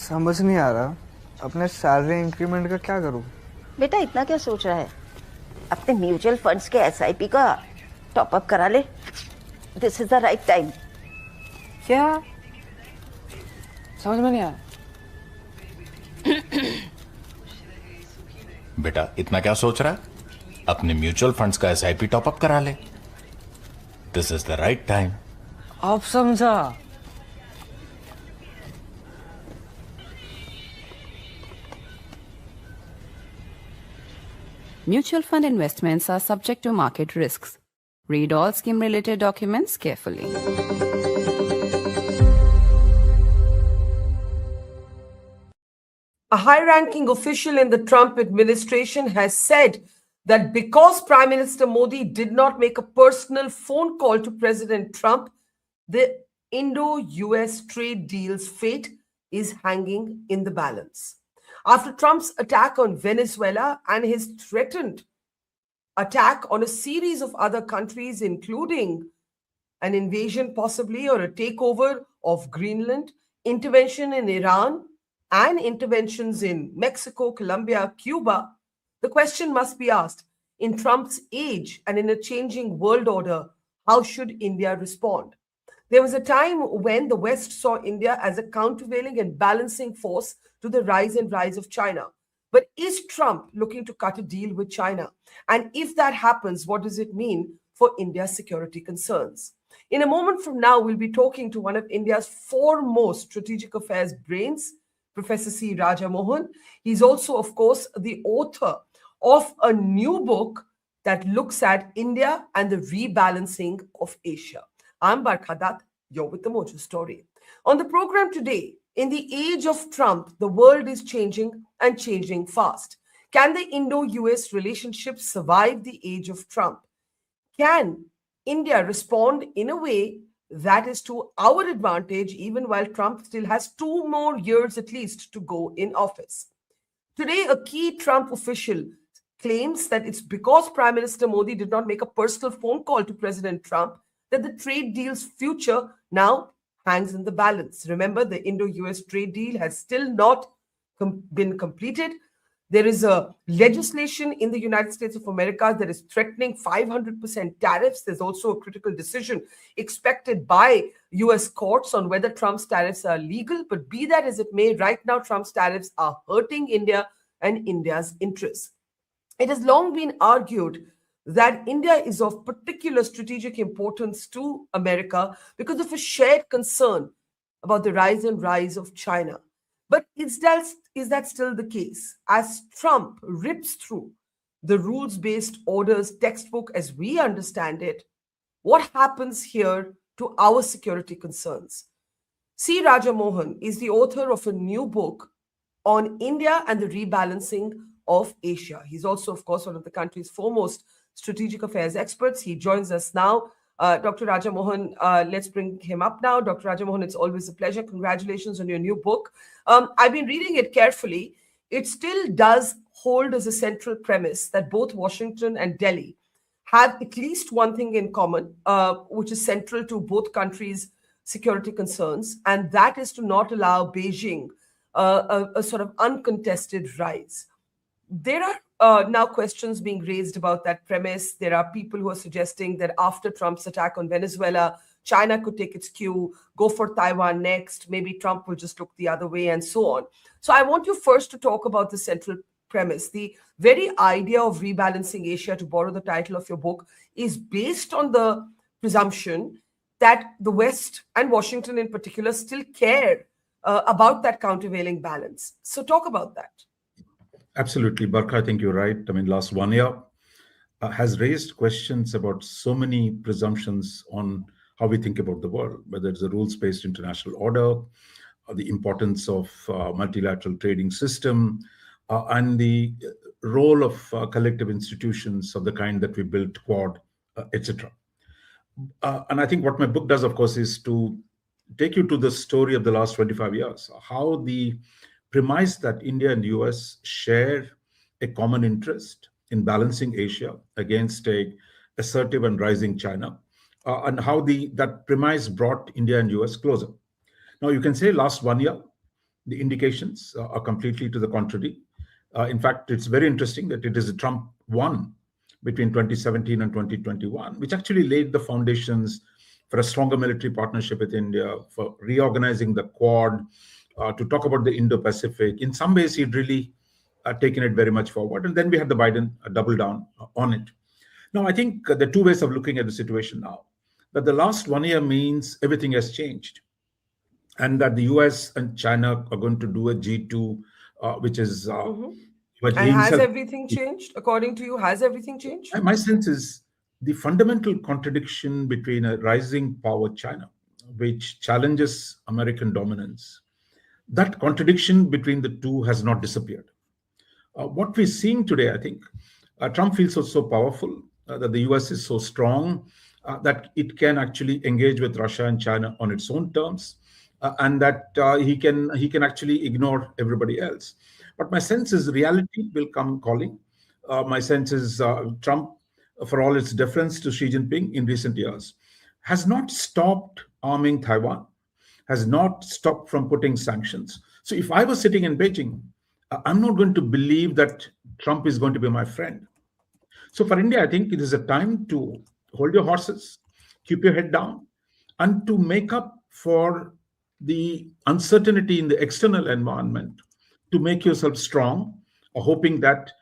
समझ नहीं आ रहा अपने सैलरी इंक्रीमेंट का क्या करूं। बेटा इतना क्या सोच रहा है, अपने म्यूचुअल फंड्स के एसआईपी का टॉप अप करा ले। This is the right time. क्या समझ में नहीं आया। बेटा इतना क्या सोच रहा है, अपने म्यूचुअल फंड्स का एसआईपी टॉप अप करा ले। This is the right time. अब समझा। Mutual fund investments are subject to market risks. Read all scheme-related documents carefully. A high-ranking official in the Trump administration has said that because Prime Minister Modi did not make a personal phone call to President Trump, the Indo-US trade deal's fate is hanging in the balance. After Trump's attack on Venezuela and his threatened attack on a series of other countries, including an invasion possibly or a takeover of Greenland, intervention in Iran, and interventions in Mexico, Colombia, Cuba, the question must be asked, in Trump's age and in a changing world order, how should India respond? There was a time when the West saw India as a countervailing and balancing force to the rise of China. But is Trump looking to cut a deal with China? And if that happens, what does it mean for India's security concerns? In a moment from now, we'll be talking to one of India's foremost strategic affairs brains, Professor C. Raja Mohan. He's also, of course, the author of a new book that looks at India and the rebalancing of Asia. I'm Barkha Dutt. You're with the Mojo story. On the program today, in the age of Trump, the world is changing and changing fast. Can the Indo-US relationship survive the age of Trump? Can India respond in a way that is to our advantage, even while Trump still has 2 more years at least to go in office? Today, a key Trump official claims that it's because Prime Minister Modi did not make a personal phone call to President Trump that the trade deal's future now hangs in the balance. Remember, the Indo-US trade deal has still not been completed. There is a legislation in the United States of America that is threatening 500% tariffs. There's also a critical decision expected by US courts on whether Trump's tariffs are legal. But be that as it may, right now, Trump's tariffs are hurting India and India's interests. It has long been argued that India is of particular strategic importance to America because of a shared concern about the rise of China. But is that still the case? As Trump rips through the rules-based orders textbook as we understand it, what happens here to our security concerns? C. Raja Mohan is the author of a new book on India and the rebalancing of Asia. He's also, of course, one of the country's foremost strategic affairs experts. He joins us now. Dr. Raja Mohan, let's bring him up now. Dr. Raja Mohan, it's always a pleasure. Congratulations on your new book. I've been reading it carefully. It still does hold as a central premise that both Washington and Delhi have at least one thing in common, which is central to both countries' security concerns, and that is to not allow Beijing a sort of uncontested rise. There are now questions being raised about that premise. There are people who are suggesting that after Trump's attack on Venezuela, China could take its cue, go for Taiwan next. Maybe Trump will just look the other way and so on. So I want you first to talk about the central premise. The very idea of rebalancing Asia, to borrow the title of your book, is based on the presumption that the West and Washington in particular still care about that countervailing balance. So talk about that. Absolutely, Barkha, I think you're right. I mean, last 1 year has raised questions about so many presumptions on how we think about the world, whether it's a rules-based international order, the importance of multilateral trading system, and the role of collective institutions of the kind that we built, Quad, etc. And I think what my book does, of course, is to take you to the story of the last 25 years, how the premise that India and the US share a common interest in balancing Asia against a assertive and rising China, and how that premise brought India and US closer. Now, you can say last 1 year, the indications are completely to the contrary. In fact, it's very interesting that it is Trump won between 2017 and 2021, which actually laid the foundations for a stronger military partnership with India, for reorganizing the Quad, to talk about the Indo-Pacific. In some ways, he'd really taken it very much forward. And then we had the Biden double down on it. Now, I think there are two ways of looking at the situation now. That the last 1 year means everything has changed. And that the US and China are going to do a G2, which is... And has everything changed? According to you, has everything changed? My sense is the fundamental contradiction between a rising power China, which challenges American dominance, that contradiction between the two has not disappeared. What we're seeing today, I think, Trump feels so powerful, that the US is so strong, that it can actually engage with Russia and China on its own terms, and that he can actually ignore everybody else. But my sense is reality will come calling. My sense is Trump, for all its deference to Xi Jinping in recent years, has not stopped arming Taiwan, has not stopped from putting sanctions. So if I was sitting in Beijing, I'm not going to believe that Trump is going to be my friend. So for India, I think it is a time to hold your horses, keep your head down, and to make up for the uncertainty in the external environment, to make yourself strong, hoping that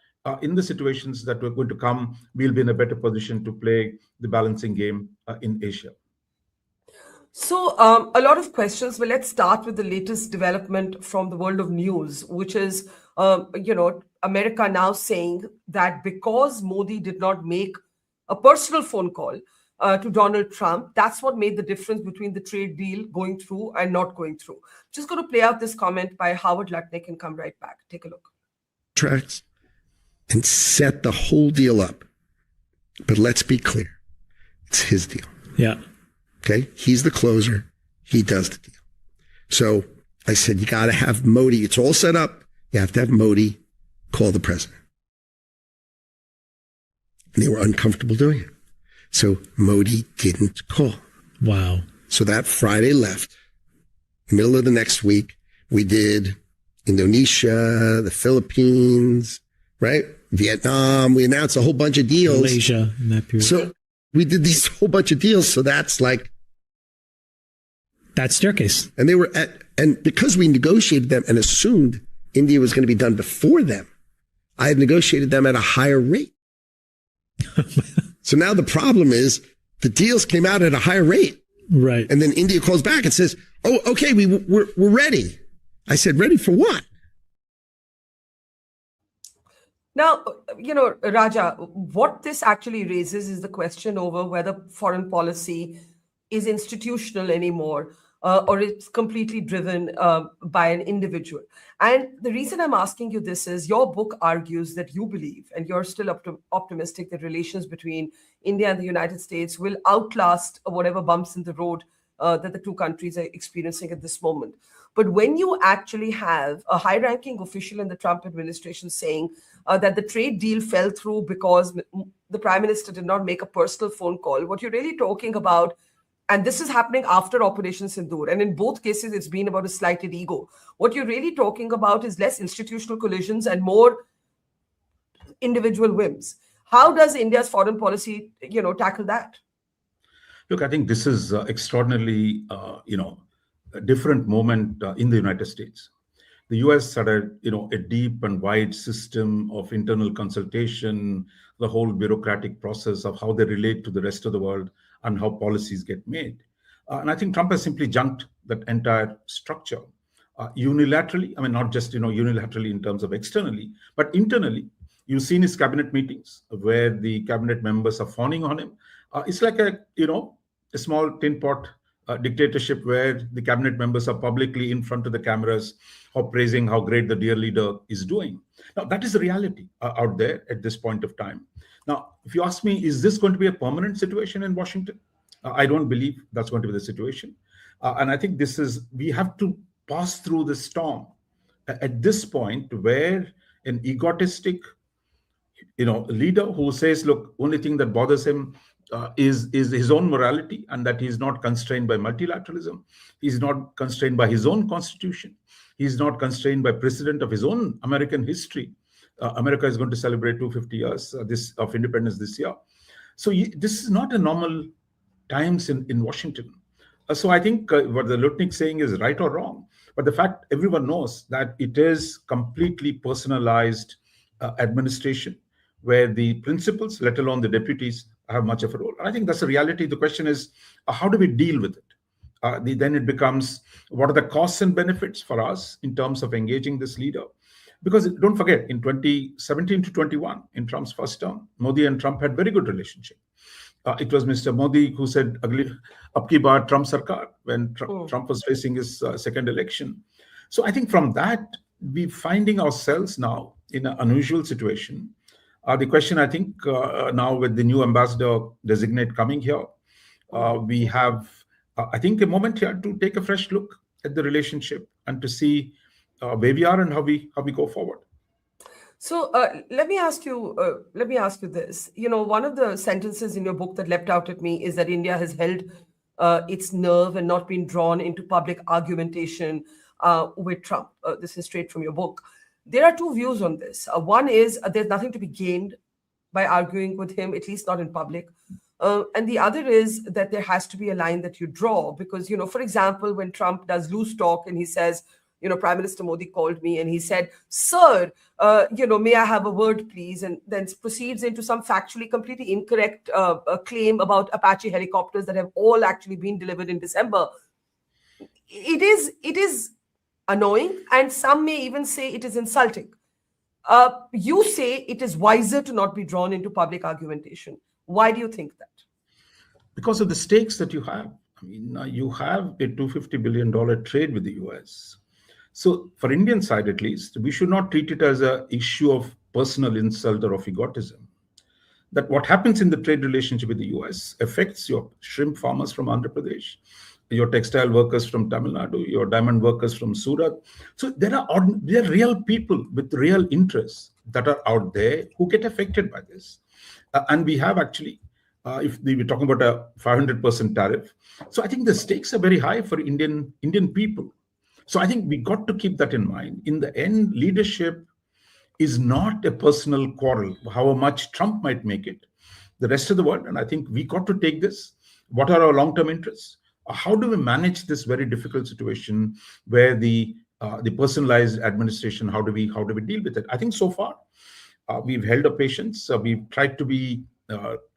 in the situations that are going to come, we'll be in a better position to play the balancing game in Asia. So a lot of questions, but let's start with the latest development from the world of news, which is, America now saying that because Modi did not make a personal phone call to Donald Trump, that's what made the difference between the trade deal going through and not going through. Just going to play out this comment by Howard Lutnick and come right back. Take a look. Tracks and set the whole deal up. But let's be clear. It's his deal. Yeah. Okay. He's the closer. He does the deal. So I said, you got to have Modi. It's all set up. You have to have Modi call the president. And they were uncomfortable doing it. So Modi didn't call. Wow. So that Friday left. The middle of the next week, we did Indonesia, the Philippines, right? Vietnam. We announced a whole bunch of deals. Malaysia in that period. So we did these whole bunch of deals. So that's like... That's staircase. And they were and because we negotiated them and assumed India was going to be done before them, I had negotiated them at a higher rate. So now the problem is the deals came out at a higher rate. Right. And then India calls back and says, oh, okay, we're ready. I said, ready for what? Now, Raja, what this actually raises is the question over whether foreign policy is institutional anymore, or it's completely driven by an individual. And the reason I'm asking you this is your book argues that you believe, and you're still optimistic, that relations between India and the United States will outlast whatever bumps in the road that the two countries are experiencing at this moment. But when you actually have a high-ranking official in the Trump administration saying that the trade deal fell through because the Prime Minister did not make a personal phone call, what you're really talking about, and this is happening after Operation Sindoor, and in both cases, it's been about a slighted ego. What you're really talking about is less institutional collisions and more individual whims. How does India's foreign policy, tackle that? Look, I think this is extraordinarily, a different moment in the United States. The US had a deep and wide system of internal consultation, the whole bureaucratic process of how they relate to the rest of the world and how policies get made. And I think Trump has simply junked that entire structure unilaterally. I mean, not just, unilaterally in terms of externally, but internally. You've seen his cabinet meetings where the cabinet members are fawning on him. It's like a small tin pot dictatorship where the cabinet members are publicly in front of the cameras, praising how great the dear leader is doing. Now, that is the reality out there at this point of time. Now, if you ask me, is this going to be a permanent situation in Washington? I don't believe that's going to be the situation. And I think we have to pass through the storm at this point where an egotistic, leader who says, look, only thing that bothers him is his own morality, and that he's not constrained by multilateralism. He's not constrained by his own constitution. He's not constrained by precedent of his own American history. America is going to celebrate 250 years of independence this year. So this is not a normal times in Washington. So I think what the Lutnick saying is right or wrong, but the fact everyone knows that it is completely personalized administration, where the principals, let alone the deputies, have much of a role. I think that's the reality. The question is, how do we deal with it? Then it becomes, what are the costs and benefits for us in terms of engaging this leader? Because don't forget, in 2017 to 21, in Trump's first term, Modi and Trump had very good relationship. It was Mr. Modi who said, "Ab ki baar Trump sarkar," when Trump was facing his second election. So I think from that, we're finding ourselves now in an unusual situation. The question, I think, now with the new ambassador designate coming here, we have, I think, a moment here to take a fresh look at the relationship and to see where we are and how we go forward. So let me ask you this. You know, one of the sentences in your book that leapt out at me is that India has held its nerve and not been drawn into public argumentation with Trump. This is straight from your book. There are two views on this. One is there's nothing to be gained by arguing with him, at least not in public. And the other is that there has to be a line that you draw because, you know, for example, when Trump does loose talk and he says, you know, Prime Minister Modi called me and he said, "Sir, you know, may I have a word, please?" And then proceeds into some factually completely incorrect claim about Apache helicopters that have all actually been delivered in December. It is annoying, and some may even say it is insulting. You say it is wiser to not be drawn into public argumentation. Why do you think that? Because of the stakes that you have. I mean, you have a $250 billion trade with the US. So for Indian side, at least, we should not treat it as an issue of personal insult or of egotism. That what happens in the trade relationship with the US affects your shrimp farmers from Andhra Pradesh, your textile workers from Tamil Nadu, your diamond workers from Surat. So there are real people with real interests that are out there who get affected by this. And we have actually, if we're talking about a 500% tariff. So I think the stakes are very high for Indian people. So I think we got to keep that in mind. In the end, leadership is not a personal quarrel, however much Trump might make it. The rest of the world, and I think we got to take this. What are our long-term interests? How do we manage this very difficult situation where the personalized administration, how do we deal with it? I think so far we've held our patience. We've tried to be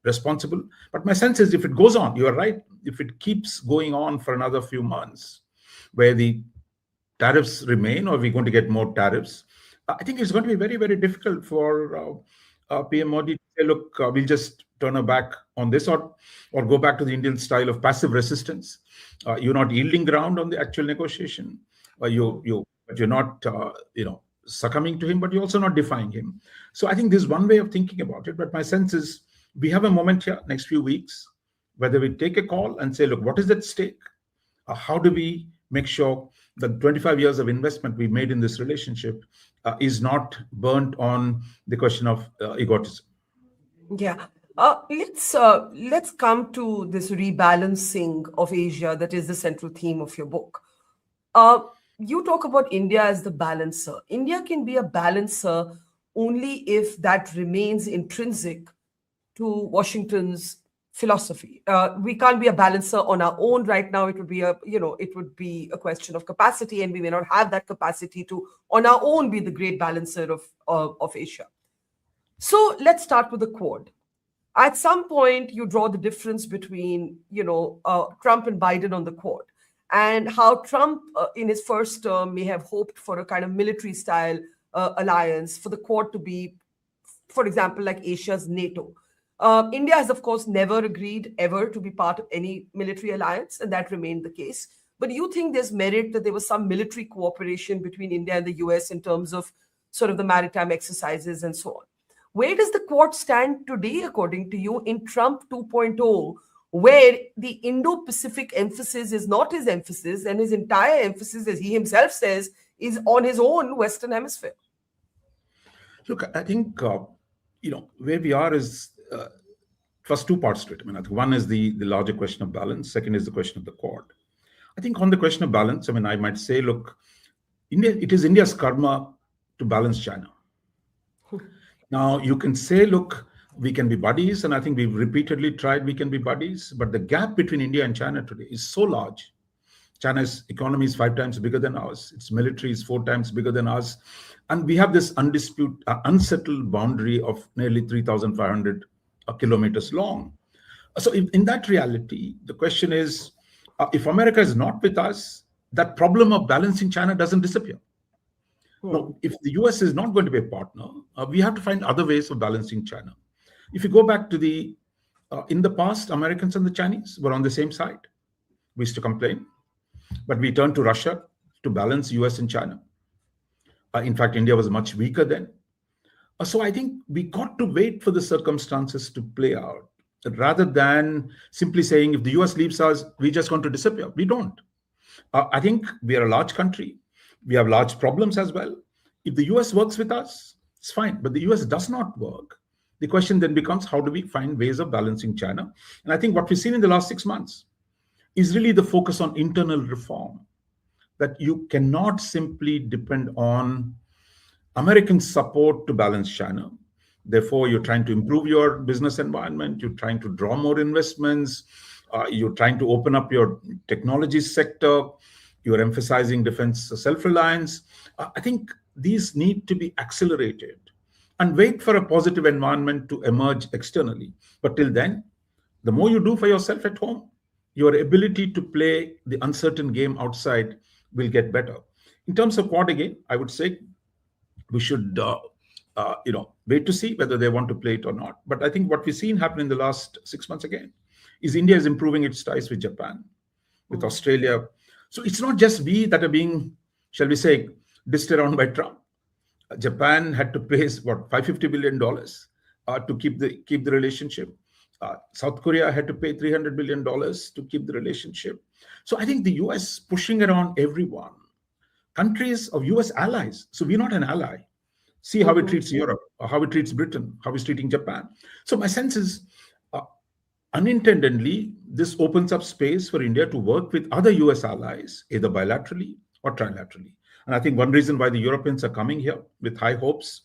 responsible. But my sense is if it goes on, you're right, if it keeps going on for another few months where the tariffs remain or we're going to get more tariffs, I think it's going to be very, very difficult for PM Modi to say, look, we'll just turn our back on this or go back to the Indian style of passive resistance. You're not yielding ground on the actual negotiation. But you're not, succumbing to him, but you're also not defying him. So I think this is one way of thinking about it. But my sense is we have a moment here next few weeks, whether we take a call and say, look, what is at stake? How do we make sure that 25 years of investment we made in this relationship is not burnt on the question of egotism? Yeah. Let's come to this rebalancing of Asia that is the central theme of your book. You talk about India as the balancer. India can be a balancer only if that remains intrinsic to Washington's philosophy. We can't be a balancer on our own right now. It would be a question of capacity, and we may not have that capacity to, on our own, be the great balancer of Asia. So let's start with the Quad. At some point, you draw the difference between, Trump and Biden on the Quad, and how Trump in his first term may have hoped for a kind of military-style alliance for the Quad to be, for example, like Asia's NATO. India has, of course, never agreed ever to be part of any military alliance, and that remained the case. But do you think there's merit that there was some military cooperation between India and the US in terms of sort of the maritime exercises and so on? Where does the Quad stand today, according to you, in Trump 2.0, where the Indo-Pacific emphasis is not his emphasis, and his entire emphasis, as he himself says, is on his own Western Hemisphere? Look, I think, where we are is first two parts to it. I mean, I think one is the larger question of balance. Second is the question of the Quad. I think on the question of balance, I mean, I might say, look, it is India's karma to balance China. Now, you can say, look, we can be buddies, and I think we've repeatedly tried we can be buddies, but the gap between India and China today is so large. China's economy is 5 times bigger than ours. Its military is 4 times bigger than ours. And we have this unsettled boundary of nearly 3,500 kilometers long. So in that reality, the question is, if America is not with us, that problem of balancing China doesn't disappear. No, if the US is not going to be a partner, we have to find other ways of balancing China. If you go back to in the past, Americans and the Chinese were on the same side. We used to complain, but we turned to Russia to balance US and China. In fact, India was much weaker then. So I think we got to wait for the circumstances to play out rather than simply saying if the US leaves us, we're just going to disappear. We don't. I think we are a large country. We have large problems as well. If the US works with us, it's fine. But the US does not work. The question then becomes, how do we find ways of balancing China? And I think what we've seen in the last 6 months is really the focus on internal reform, that you cannot simply depend on American support to balance China. Therefore, you're trying to improve your business environment. You're trying to draw more investments. You're trying to open up your technology sector. You're emphasizing defense self-reliance. I think these need to be accelerated and wait for a positive environment to emerge externally. But till then, the more you do for yourself at home, your ability to play the uncertain game outside will get better. In terms of Quad, again, I would say we should wait to see whether they want to play it or not. But I think what we've seen happen in the last 6 months again is India is improving its ties with Japan, with Australia. So it's not just we that are being, shall we say, dissed around by Trump. Japan had to pay $550 billion to keep the relationship. South Korea had to pay $300 billion to keep the relationship. So I think the US pushing around everyone, countries of US allies. So we're not an ally. See how it treats Europe, or how it treats Britain, how it's treating Japan. So my sense is, unintendedly, this opens up space for India to work with other US allies, either bilaterally or trilaterally. And I think one reason why the Europeans are coming here with high hopes,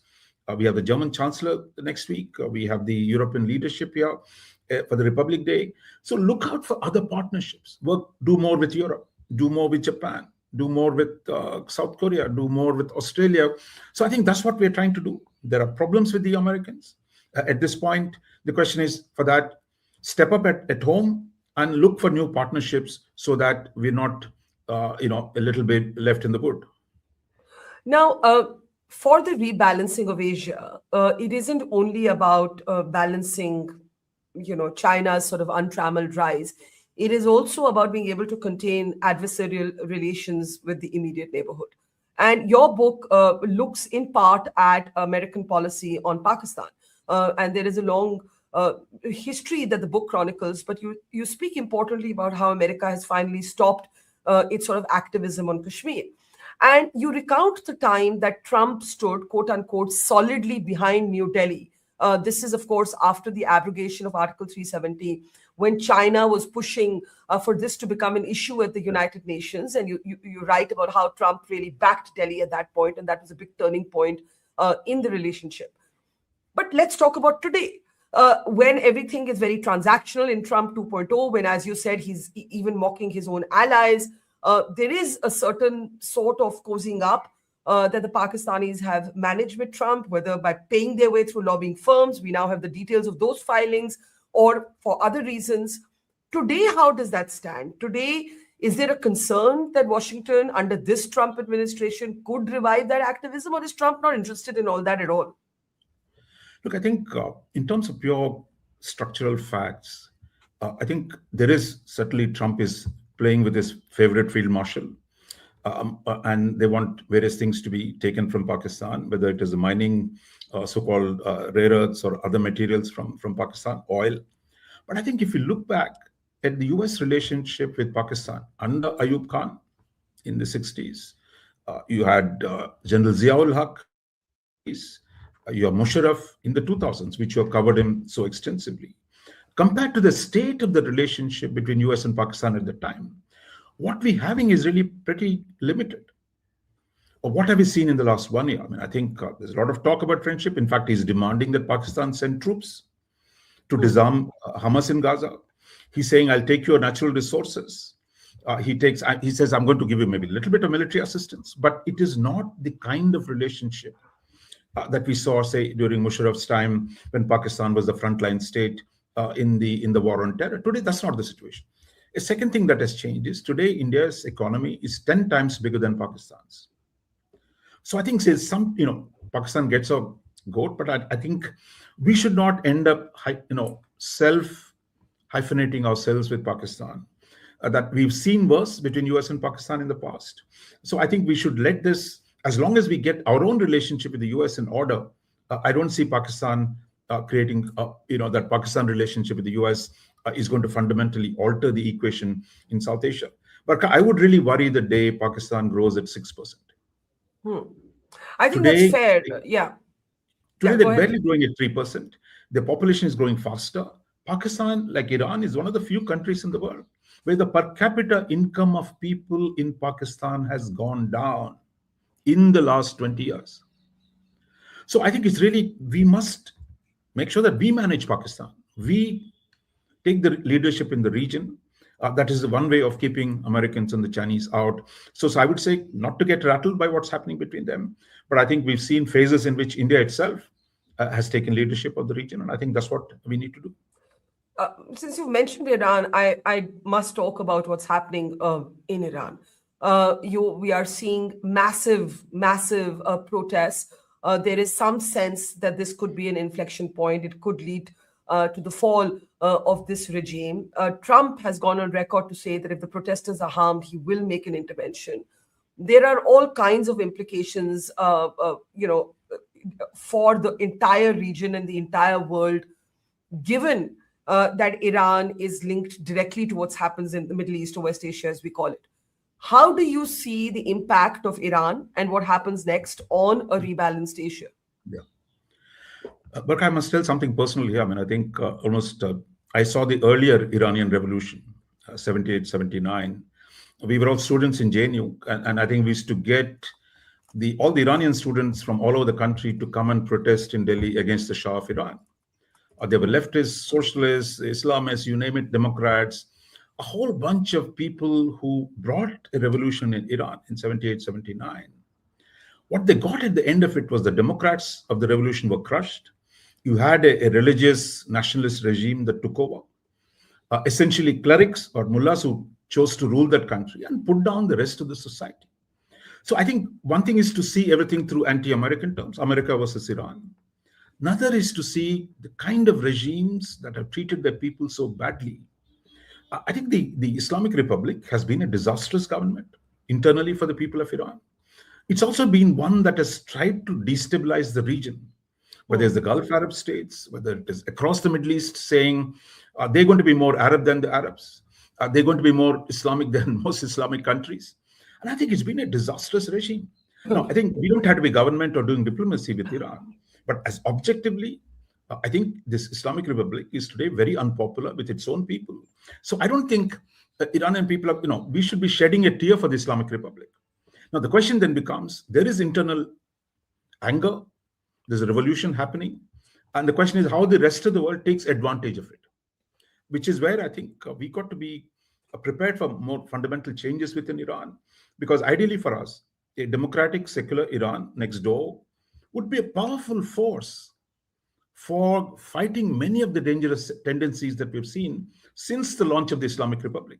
we have the German Chancellor next week. We have the European leadership here for the Republic Day. So look out for other partnerships. Do more with Europe, do more with Japan, do more with South Korea, do more with Australia. So I think that's what we're trying to do. There are problems with the Americans. At this point, the question is for that, step up at home and look for new partnerships so that we're not, a little bit left in the wood. Now, for the rebalancing of Asia, it isn't only about balancing, China's sort of untrammeled rise. It is also about being able to contain adversarial relations with the immediate neighborhood. And your book looks in part at American policy on Pakistan. And there is a long history that the book chronicles, but you speak importantly about how America has finally stopped its sort of activism on Kashmir. And you recount the time that Trump stood, quote unquote, solidly behind New Delhi. This is, of course, after the abrogation of Article 370, when China was pushing for this to become an issue at the United Nations. And you write about how Trump really backed Delhi at that point, and that was a big turning point in the relationship. But let's talk about today, when everything is very transactional in Trump 2.0, when, as you said, he's even mocking his own allies. There is a certain sort of cozying up that the Pakistanis have managed with Trump, whether by paying their way through lobbying firms. We now have the details of those filings, or for other reasons. Today, how does that stand? Today, is there a concern that Washington, under this Trump administration, could revive that activism, or is Trump not interested in all that at all? Look, I think in terms of pure structural facts, I think there is certainly Trump is playing with his favorite field marshal, and they want various things to be taken from Pakistan, whether it is the mining, so-called rare earths or other materials from Pakistan, oil. But I think if you look back at the US relationship with Pakistan under Ayub Khan in the 60s, you had General Ziaul Haq, you have Musharraf in the 2000s, which you have covered him so extensively. compared to the state of the relationship between US and Pakistan at the time, what we're having is really pretty limited. Or what have we seen in the last 1 year? I mean, I think there's a lot of talk about friendship. In fact, he's demanding that Pakistan send troops to disarm Hamas in Gaza. He's saying, I'll take your natural resources. He says, I'm going to give you maybe a little bit of military assistance, but it is not the kind of relationship that we saw, say, during Musharraf's time when Pakistan was the frontline state in the war on terror. Today, that's not the situation. A second thing that has changed is today, India's economy is 10 times bigger than Pakistan's. So I think Pakistan gets a goat, but I think we should not end up, self-hyphenating ourselves with Pakistan. That we've seen worse between US and Pakistan in the past. So I think we should let this, as long as we get our own relationship with the US in order, I don't see Pakistan creating, that Pakistan relationship with the US is going to fundamentally alter the equation in South Asia. But I would really worry the day Pakistan grows at 6%. I think that's fair. Yeah. Today, they're barely growing at 3%. The population is growing faster. Pakistan, like Iran, is one of the few countries in the world where the per capita income of people in Pakistan has gone down in the last 20 years. So I think it's really, we must make sure that we manage Pakistan. We take the leadership in the region. That is the one way of keeping Americans and the Chinese out. So I would say not to get rattled by what's happening between them. But I think we've seen phases in which India itself has taken leadership of the region. And I think that's what we need to do. Since you mentioned Iran, I must talk about what's happening in Iran. We are seeing massive protests. There is some sense that this could be an inflection point. It could lead to the fall of this regime. Trump has gone on record to say that if the protesters are harmed, he will make an intervention. There are all kinds of implications, for the entire region and the entire world, given that Iran is linked directly to what happens in the Middle East or West Asia, as we call it. How do you see the impact of Iran and what happens next on a rebalanced Asia? Yeah. But I must tell something personal here. I mean, I think I saw the earlier Iranian revolution, 78, 79. We were all students in JNU, and I think we used to get all the Iranian students from all over the country to come and protest in Delhi against the Shah of Iran. There were leftists, socialists, Islamists, you name it, Democrats, a whole bunch of people who brought a revolution in Iran in 78, 79. What they got at the end of it was the Democrats of the revolution were crushed. You had a religious nationalist regime that took over. Essentially clerics or mullahs who chose to rule that country and put down the rest of the society. So I think one thing is to see everything through anti-American terms, America versus Iran. Another is to see the kind of regimes that have treated their people so badly. I think the Islamic Republic has been a disastrous government internally for the people of Iran. It's also been one that has tried to destabilize the region, whether it's the Gulf Arab states, whether it is across the Middle East, saying they're going to be more Arab than the Arabs. They're going to be more Islamic than most Islamic countries. And I think it's been a disastrous regime. Now, I think we don't have to be government or doing diplomacy with Iran. But as objectively, I think this Islamic Republic is today very unpopular with its own people. So I don't think Iranian people we should be shedding a tear for the Islamic Republic. Now, the question then becomes, there is internal anger, there's a revolution happening. And the question is how the rest of the world takes advantage of it, which is where I think we got to be prepared for more fundamental changes within Iran. Because ideally for us, a democratic, secular Iran next door would be a powerful force for fighting many of the dangerous tendencies that we've seen since the launch of the Islamic Republic.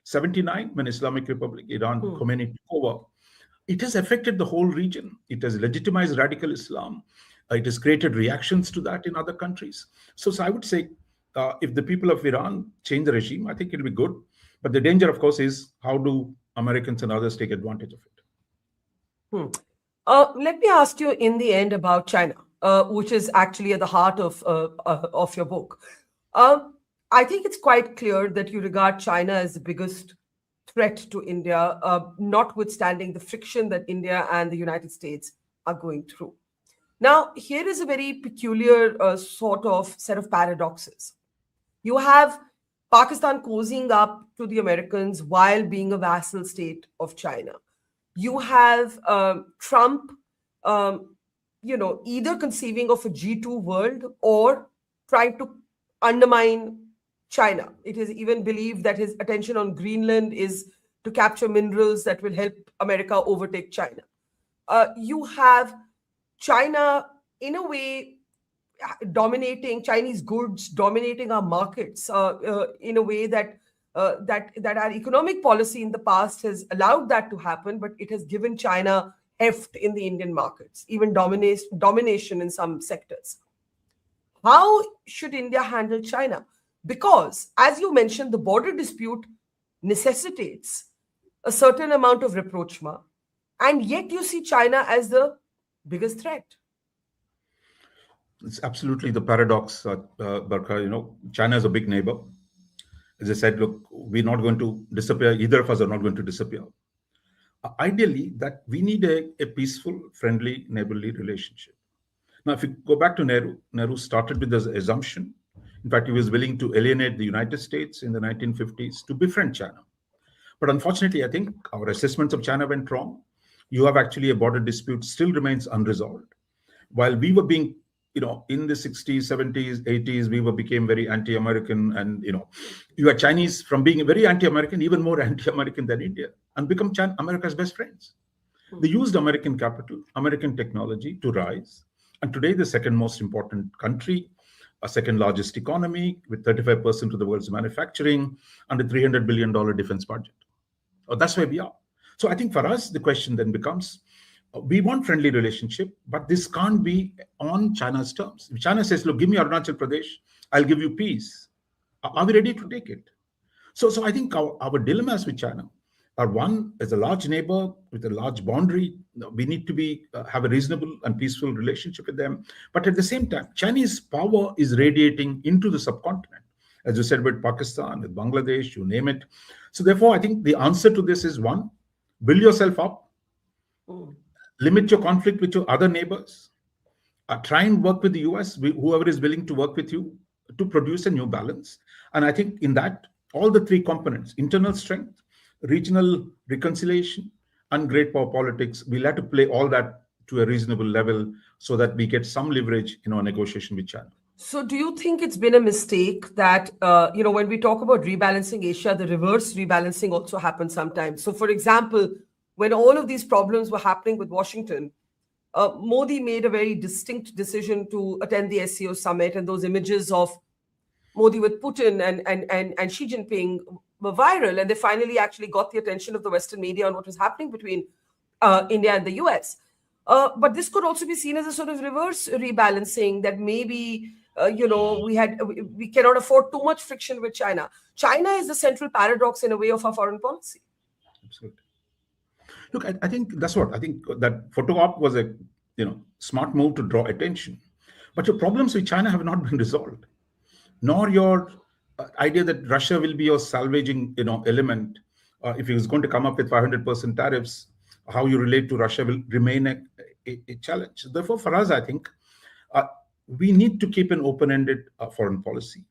79, when Islamic Republic, Iran, Khomeini took over, it has affected the whole region. It has legitimized radical Islam. It has created reactions to that in other countries. So I would say, if the people of Iran change the regime, I think it'll be good. But the danger, of course, is how do Americans and others take advantage of it? Let me ask you in the end about China, which is actually at the heart of your book. I think it's quite clear that you regard China as the biggest threat to India, notwithstanding the friction that India and the United States are going through. Now, here is a very peculiar sort of set of paradoxes. You have Pakistan cozying up to the Americans while being a vassal state of China. You have Trump, either conceiving of a G2 world or trying to undermine China. It is even believed that his attention on Greenland is to capture minerals that will help America overtake China. You have China, in a way, dominating Chinese goods, dominating our markets in a way that our economic policy in the past has allowed that to happen, but it has given China heft in the Indian markets, even domination in some sectors. How should India handle China? Because, as you mentioned, the border dispute necessitates a certain amount of rapprochement, and yet you see China as the biggest threat. It's absolutely the paradox, Barkha. China is a big neighbor. As I said, look, we're not going to disappear. Either of us are not going to disappear. Ideally, that we need a peaceful, friendly, neighborly relationship. Now, if you go back to Nehru started with this assumption. In fact, he was willing to alienate the United States in the 1950s to befriend China. But unfortunately, I think our assessments of China went wrong. You have actually a border dispute still remains unresolved. While we were being, in the 60s, 70s, 80s, we became very anti-American. And, you are Chinese from being very anti-American, even more anti-American than India, and become America's best friends. They used American capital, American technology to rise. And today, the second most important country, a second largest economy with 35% of the world's manufacturing and a $300 billion defense budget. That's where we are. So I think for us, the question then becomes, we want friendly relationship, but this can't be on China's terms. If China says, look, give me Arunachal Pradesh, I'll give you peace. Are we ready to take it? So I think our dilemmas with China are, one, as a large neighbor with a large boundary, we need to have a reasonable and peaceful relationship with them. But at the same time, Chinese power is radiating into the subcontinent. As you said, with Pakistan, with Bangladesh, you name it. So therefore, I think the answer to this is, one, build yourself up, limit your conflict with your other neighbors, try and work with the US, whoever is willing to work with you, to produce a new balance. And I think in that, all the three components, internal strength, regional reconciliation, and great power politics, we'll have to play all that to a reasonable level so that we get some leverage in our negotiation with China. So do you think it's been a mistake that, when we talk about rebalancing Asia, the reverse rebalancing also happens sometimes? So, for example, when all of these problems were happening with Washington, Modi made a very distinct decision to attend the SCO summit, and those images of Modi with Putin and Xi Jinping were viral, and they finally actually got the attention of the Western media on what was happening between India and the US. But this could also be seen as a sort of reverse rebalancing, that maybe, we cannot afford too much friction with China. China is the central paradox in a way of our foreign policy. Absolutely. Look, I think that's what I think that photo op was a smart move to draw attention. But your problems with China have not been resolved, nor your idea that Russia will be your salvaging element. If it was going to come up with 500% tariffs, how you relate to Russia will remain a challenge. Therefore, for us, I think we need to keep an open-ended foreign policy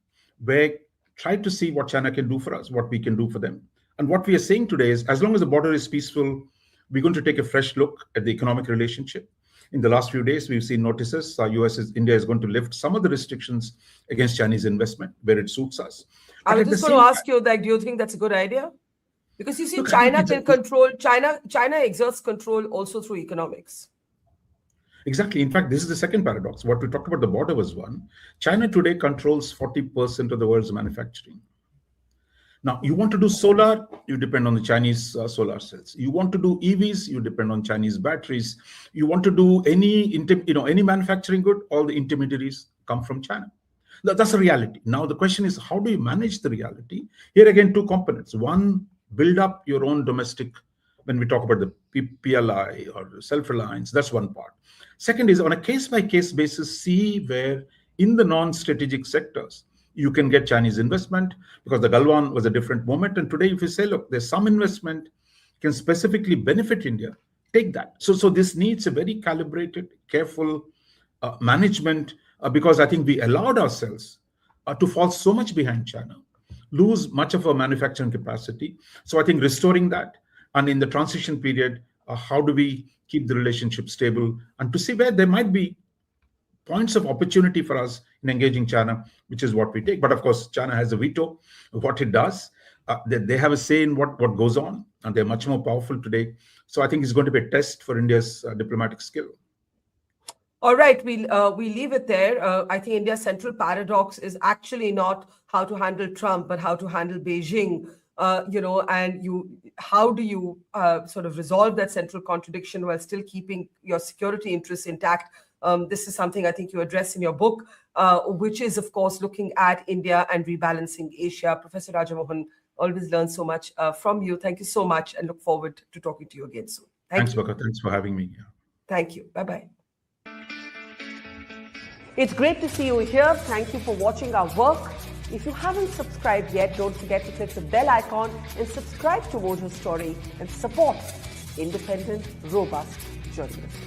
where try to see what China can do for us, what we can do for them. And what we are saying today is, as long as the border is peaceful, we're going to take a fresh look at the economic relationship. In the last few days, we've seen notices. India is going to lift some of the restrictions against Chinese investment where it suits us. I was just going to ask you, do you think that's a good idea? Because you see, China can control. China exerts control also through economics. Exactly. In fact, this is the second paradox. What we talked about the border was one. China today controls 40% of the world's manufacturing. Now, you want to do solar, you depend on the Chinese solar cells. You want to do EVs, you depend on Chinese batteries. You want to do any manufacturing good, all the intermediaries come from China. That's a reality. Now, the question is, how do you manage the reality? Here again, two components. One, build up your own domestic, when we talk about the PLI or self-reliance, that's one part. Second is, on a case-by-case basis, see where in the non-strategic sectors, you can get Chinese investment, because the Galwan was a different moment. And today, if you say, look, there's some investment can specifically benefit India, take that. So this needs a very calibrated, careful management, because I think we allowed ourselves to fall so much behind China, lose much of our manufacturing capacity. So I think restoring that, and in the transition period, how do we keep the relationship stable, and to see where there might be points of opportunity for us in engaging China, which is what we take. But of course, China has a veto of what it does. They have a say in what goes on, and they're much more powerful today. So I think it's going to be a test for India's diplomatic skill. All right, we leave it there. I think India's central paradox is actually not how to handle Trump, but how to handle Beijing. How do you sort of resolve that central contradiction while still keeping your security interests intact? This is something I think you address in your book, which is, of course, looking at India and rebalancing Asia. Professor Rajamohan, always learn so much from you. Thank you so much, and look forward to talking to you again soon. Thanks, Barkha. Thanks for having me. Yeah. Thank you. Bye-bye. It's great to see you here. Thank you for watching our work. If you haven't subscribed yet, don't forget to click the bell icon and subscribe to Mojo Story and support independent, robust journalism.